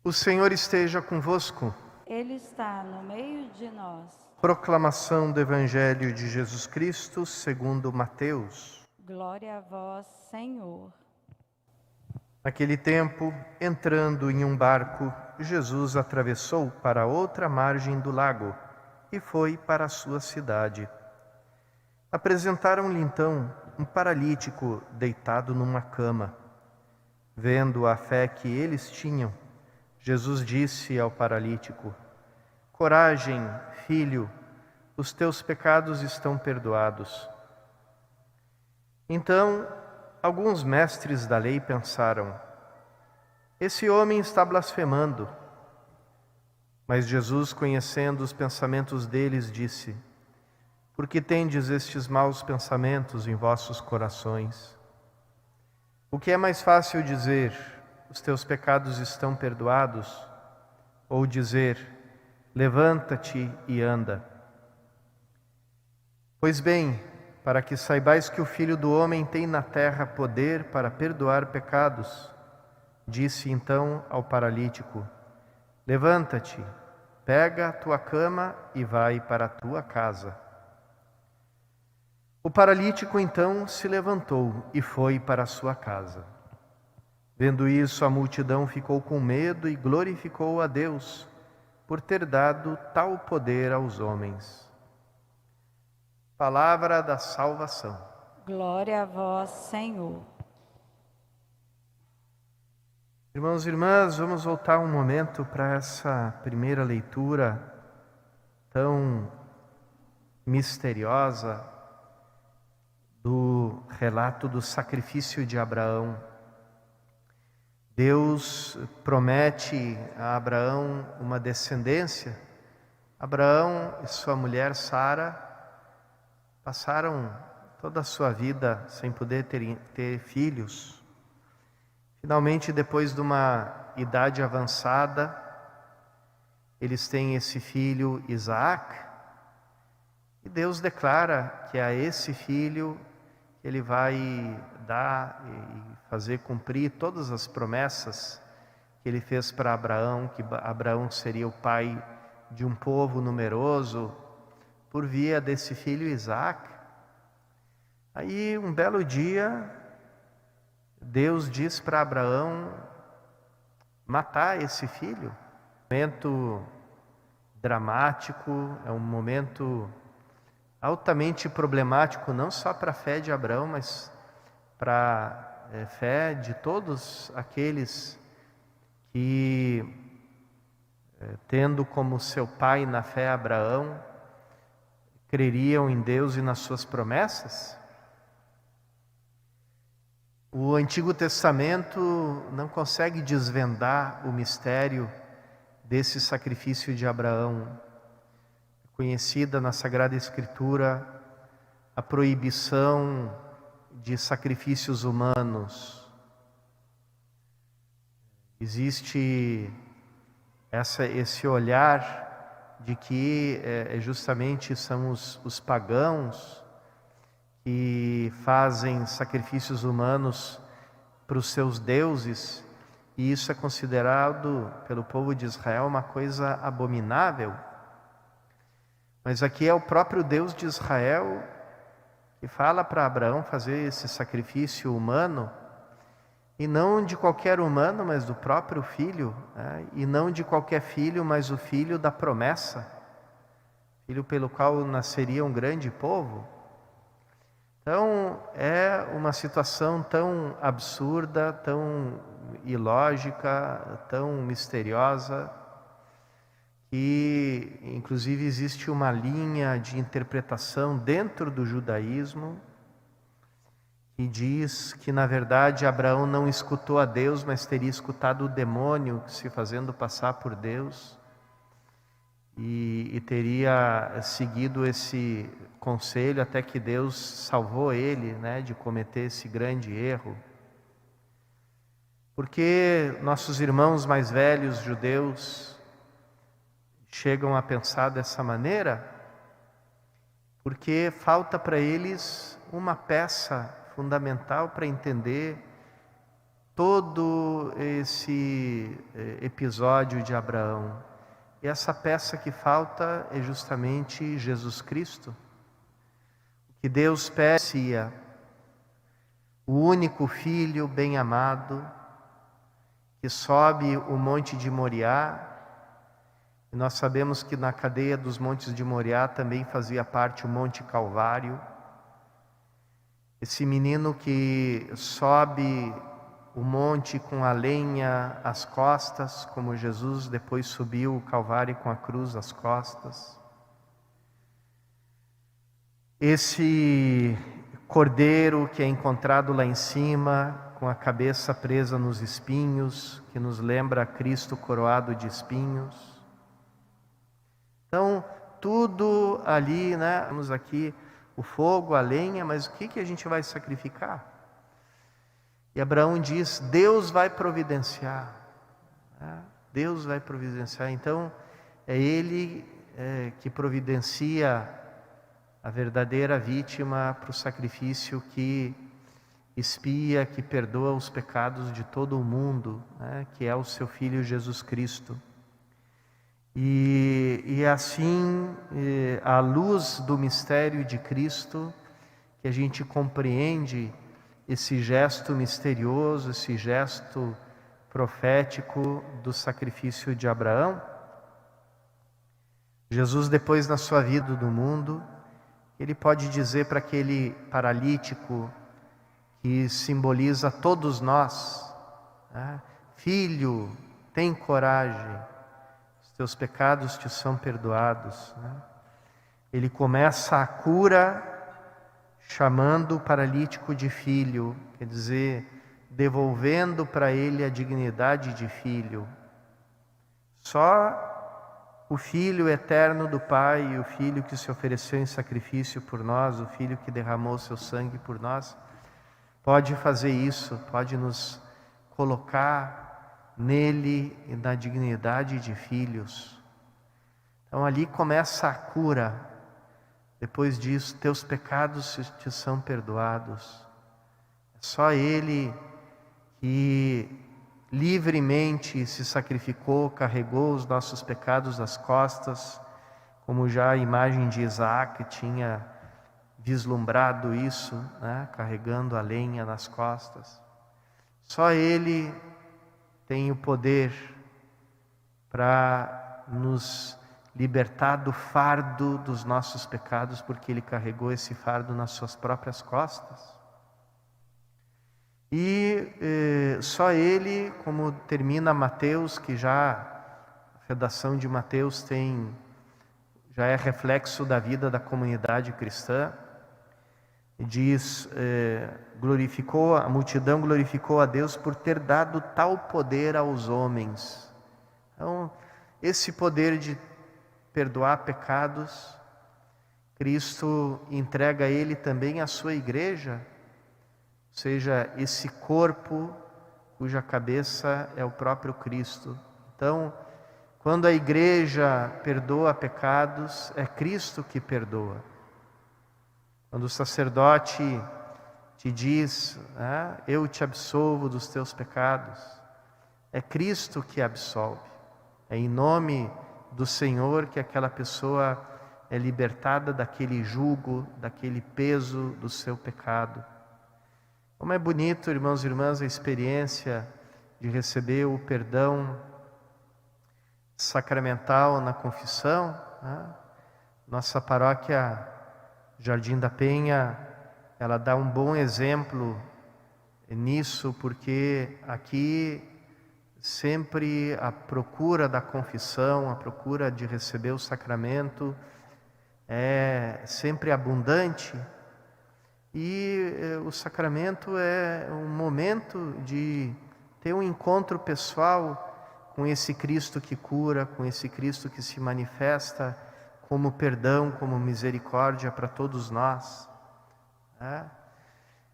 O Senhor esteja convosco. Ele está no meio de nós. Proclamação do Evangelho de Jesus Cristo segundo Mateus. Glória a vós, Senhor. Naquele tempo, entrando em um barco, Jesus atravessou para outra margem do lago e foi para a sua cidade. Apresentaram-lhe então um paralítico deitado numa cama. Vendo a fé que eles tinham, Jesus disse ao paralítico: Coragem, filho, os teus pecados estão perdoados. Então, alguns mestres da lei pensaram: esse homem está blasfemando. Mas Jesus, conhecendo os pensamentos deles, disse: Por que tendes estes maus pensamentos em vossos corações? O que é mais fácil dizer: os teus pecados estão perdoados, ou dizer: levanta-te e anda? Pois bem, para que saibais que o Filho do Homem tem na terra poder para perdoar pecados, disse então ao paralítico: levanta-te, pega a tua cama e vai para a tua casa. O paralítico então se levantou e foi para a sua casa. Vendo isso, a multidão ficou com medo e glorificou a Deus por ter dado tal poder aos homens. Palavra da salvação. Glória a vós, Senhor. Irmãos e irmãs, vamos voltar um momento para essa primeira leitura tão misteriosa do relato do sacrifício de Abraão. Deus promete a Abraão uma descendência. Abraão e sua mulher Sara passaram toda a sua vida sem poder ter filhos. Finalmente, depois de uma idade avançada, eles têm esse filho Isaac, e Deus declara que a esse filho ele vai dar e fazer cumprir todas as promessas que ele fez para Abraão, que Abraão seria o pai de um povo numeroso, por via desse filho Isaac. Aí, um belo dia, Deus diz para Abraão matar esse filho. É um momento dramático, é um momento altamente problemático, não só para a fé de Abraão, mas para a fé de todos aqueles que, tendo como seu pai na fé Abraão, creriam em Deus e nas suas promessas. O Antigo Testamento não consegue desvendar o mistério desse sacrifício de Abraão. Conhecida na Sagrada Escritura a proibição de sacrifícios humanos. Existe esse olhar de que justamente são os pagãos que fazem sacrifícios humanos para os seus deuses, e isso é considerado pelo povo de Israel uma coisa abominável. Mas aqui é o próprio Deus de Israel que fala para Abraão fazer esse sacrifício humano, e não de qualquer humano, mas do próprio filho, né? E não de qualquer filho, mas o filho da promessa, filho pelo qual nasceria um grande povo. Então, é uma situação tão absurda, tão ilógica, tão misteriosa, que inclusive existe uma linha de interpretação dentro do judaísmo que diz que, na verdade, Abraão não escutou a Deus, mas teria escutado o demônio se fazendo passar por Deus, e teria seguido esse conselho até que Deus salvou ele, né, de cometer esse grande erro. Porque nossos irmãos mais velhos judeus chegam a pensar dessa maneira? Porque falta para eles uma peça fundamental para entender todo esse episódio de Abraão. E essa peça que falta é justamente Jesus Cristo, que Deus pede, o único Filho bem amado, que sobe o monte de Moriá. E nós sabemos que na cadeia dos montes de Moriá também fazia parte o Monte Calvário. Esse menino que sobe o monte com a lenha às costas, como Jesus depois subiu o Calvário com a cruz às costas. Esse cordeiro que é encontrado lá em cima, com a cabeça presa nos espinhos, que nos lembra Cristo coroado de espinhos. Então, tudo ali, né? Temos aqui o fogo, a lenha, mas o que a gente vai sacrificar? E Abraão diz, Deus vai providenciar. Né? Deus vai providenciar. Então, é Ele que providencia a verdadeira vítima para o sacrifício que expia, que perdoa os pecados de todo o mundo, né? Que é o seu Filho Jesus Cristo. E assim, à luz do mistério de Cristo, que a gente compreende esse gesto misterioso, esse gesto profético do sacrifício de Abraão. Jesus, depois na sua vida do mundo, Ele pode dizer para aquele paralítico que simboliza todos nós, né? Filho, tem coragem, os teus pecados te são perdoados, né? Ele começa a cura chamando o paralítico de filho, quer dizer, devolvendo para ele a dignidade de filho. Só o Filho eterno do Pai, o Filho que se ofereceu em sacrifício por nós, o Filho que derramou seu sangue por nós, pode fazer isso, pode nos colocar nele e na dignidade de filhos. Então ali começa a cura. Depois disso, teus pecados te são perdoados. É só Ele que livremente se sacrificou, carregou os nossos pecados nas costas, como já a imagem de Isaac tinha vislumbrado isso, né? Carregando a lenha nas costas. Só Ele tem o poder para nos libertar do fardo dos nossos pecados, porque Ele carregou esse fardo nas suas próprias costas. E só Ele, como termina Mateus, que já a redação de Mateus já é reflexo da vida da comunidade cristã, e diz, a multidão glorificou a Deus por ter dado tal poder aos homens. Então, esse poder de perdoar pecados, Cristo entrega a Ele também a sua igreja, ou seja, esse corpo cuja cabeça é o próprio Cristo. Então, quando a igreja perdoa pecados, é Cristo que perdoa. Quando o sacerdote te diz, eu te absolvo dos teus pecados, é Cristo que absolve. É em nome do Senhor que aquela pessoa é libertada daquele jugo, daquele peso do seu pecado. Como é bonito, irmãos e irmãs, a experiência de receber o perdão sacramental na confissão, né? Nossa paróquia Jardim da Penha, ela dá um bom exemplo nisso, porque aqui sempre a procura da confissão, a procura de receber o sacramento é sempre abundante, e o sacramento é um momento de ter um encontro pessoal com esse Cristo que cura, com esse Cristo que se manifesta como perdão, como misericórdia para todos nós.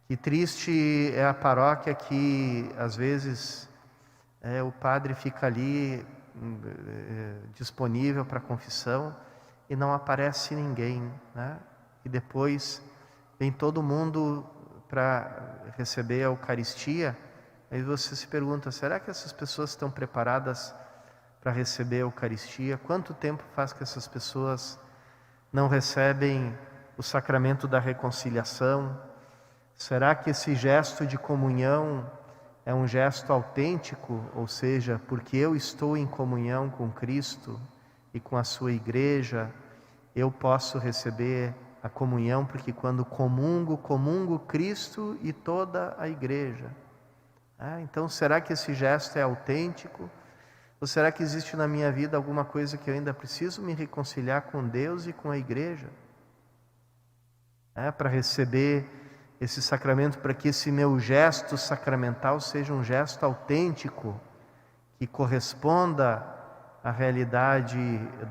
Que triste é a paróquia que às vezes o padre fica ali disponível para confissão e não aparece ninguém, né? E depois vem todo mundo para receber a Eucaristia, Aí você se pergunta, será que essas pessoas estão preparadas para receber a Eucaristia? Quanto tempo faz que essas pessoas não recebem o sacramento da reconciliação? Será que esse gesto de comunhão é um gesto autêntico? Ou seja, porque eu estou em comunhão com Cristo e com a sua igreja, eu posso receber a comunhão, porque quando comungo Cristo e toda a igreja. Então, será que esse gesto é autêntico? Ou será que existe na minha vida alguma coisa que eu ainda preciso me reconciliar com Deus e com a igreja? Para receber esse sacramento, para que esse meu gesto sacramental seja um gesto autêntico, que corresponda à realidade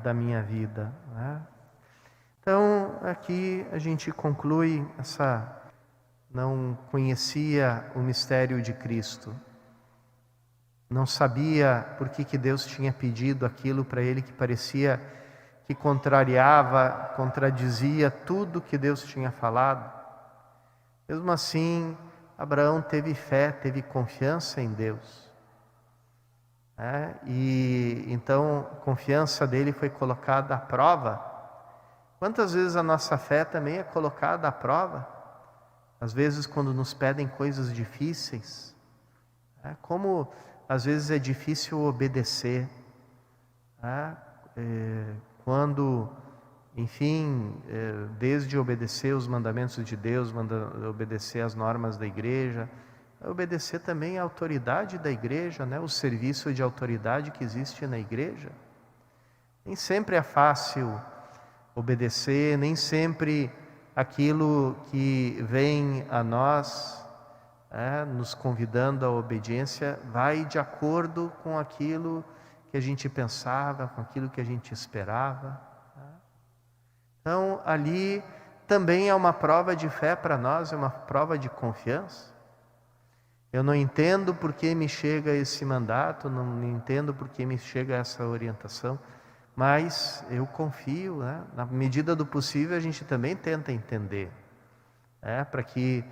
da minha vida. Então, aqui a gente conclui não conhecia o mistério de Cristo, não sabia por que Deus tinha pedido aquilo para ele que parecia que contradizia tudo que Deus tinha falado. Mesmo assim, Abraão teve fé, teve confiança em Deus. E então a confiança dele foi colocada à prova. Quantas vezes a nossa fé também é colocada à prova? Às vezes quando nos pedem coisas difíceis, como às vezes é difícil obedecer, quando, enfim, desde obedecer os mandamentos de Deus, obedecer as normas da igreja, obedecer também a autoridade da igreja, o serviço de autoridade que existe na igreja. Nem sempre é fácil obedecer, nem sempre aquilo que vem a nós, nos convidando à obediência, vai de acordo com aquilo que a gente pensava, com aquilo que a gente esperava. Então, ali também é uma prova de fé para nós, é uma prova de confiança. Eu não entendo por que me chega esse mandato, não entendo por que me chega essa orientação, mas eu confio, na medida do possível a gente também tenta entender, para que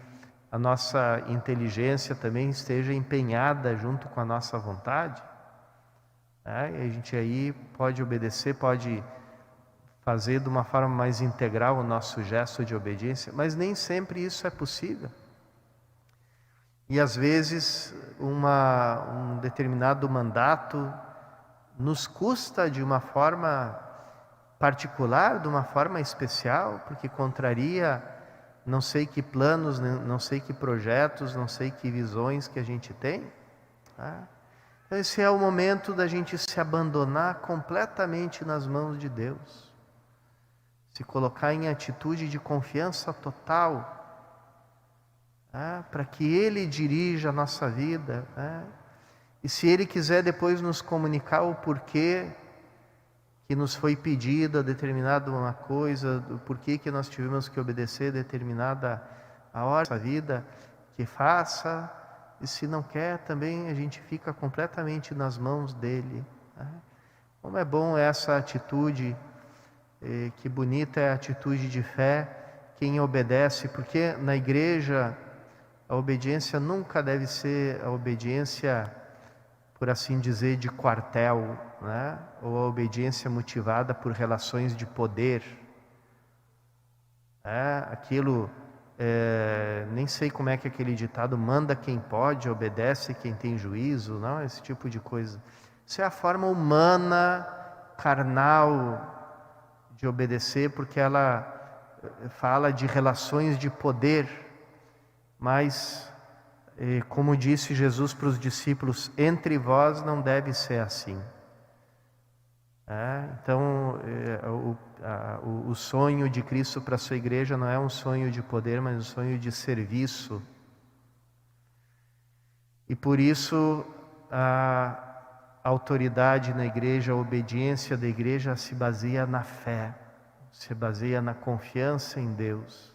a nossa inteligência também esteja empenhada junto com a nossa vontade, e a gente aí pode obedecer, pode fazer de uma forma mais integral o nosso gesto de obediência, mas nem sempre isso é possível. E às vezes um determinado mandato nos custa de uma forma particular, de uma forma especial, porque contraria não sei que planos, não sei que projetos, não sei que visões que a gente tem. Então esse é o momento da gente se abandonar completamente nas mãos de Deus, se colocar em atitude de confiança total, para que Ele dirija a nossa vida, e se Ele quiser depois nos comunicar o porquê que nos foi pedida determinada uma coisa, o porquê que nós tivemos que obedecer determinada a hora da vida, que faça, e se não quer também a gente fica completamente nas mãos dEle. Como é bom essa atitude, que bonita é a atitude de fé, quem obedece, porque na igreja a obediência nunca deve ser a obediência, por assim dizer, de quartel, ou a obediência motivada por relações de poder. Nem sei como é que aquele ditado, manda quem pode, obedece quem tem juízo, não, esse tipo de coisa. Isso é a forma humana, carnal de obedecer, porque ela fala de relações de poder, mas como disse Jesus para os discípulos, entre vós não deve ser assim. Então, o sonho de Cristo para a sua igreja não é um sonho de poder, mas um sonho de serviço. E por isso, a autoridade na igreja, a obediência da igreja se baseia na fé, se baseia na confiança em Deus,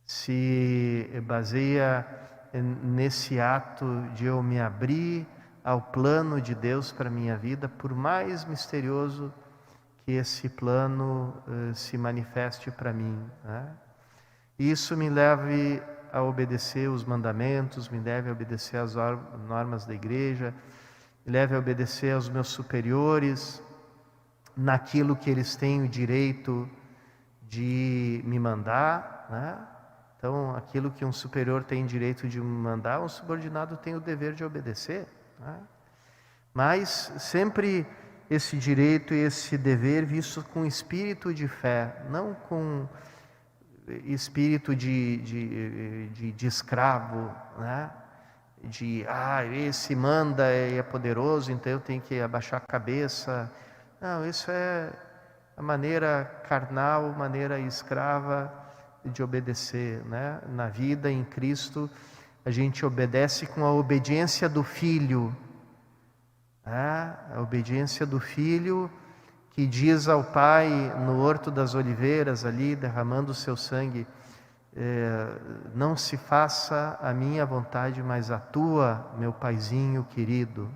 se baseia nesse ato de eu me abrir ao plano de Deus para a minha vida, por mais misterioso que esse plano se manifeste para mim. Isso me leve a obedecer os mandamentos, me leve a obedecer as normas da igreja, me leve a obedecer aos meus superiores, naquilo que eles têm o direito de me mandar, né? Então, aquilo que um superior tem direito de me mandar, um subordinado tem o dever de obedecer, né? Mas sempre esse direito e esse dever visto com espírito de fé, não com espírito de escravo, né? Esse manda, é poderoso, então eu tenho que abaixar a cabeça. Não, isso é a maneira carnal, maneira escrava de obedecer, né? Na vida em Cristo, a gente obedece com a obediência do Filho, né? A obediência do Filho que diz ao Pai no Horto das Oliveiras, ali derramando o seu sangue, não se faça a minha vontade, mas a tua, meu Paizinho querido.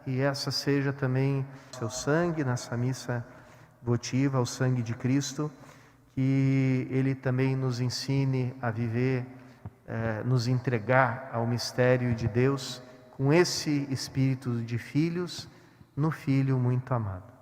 E essa seja também o seu sangue nessa missa votiva, o sangue de Cristo, que Ele também nos ensine a viver, nos entregar ao mistério de Deus, com esse espírito de filhos, no Filho muito amado.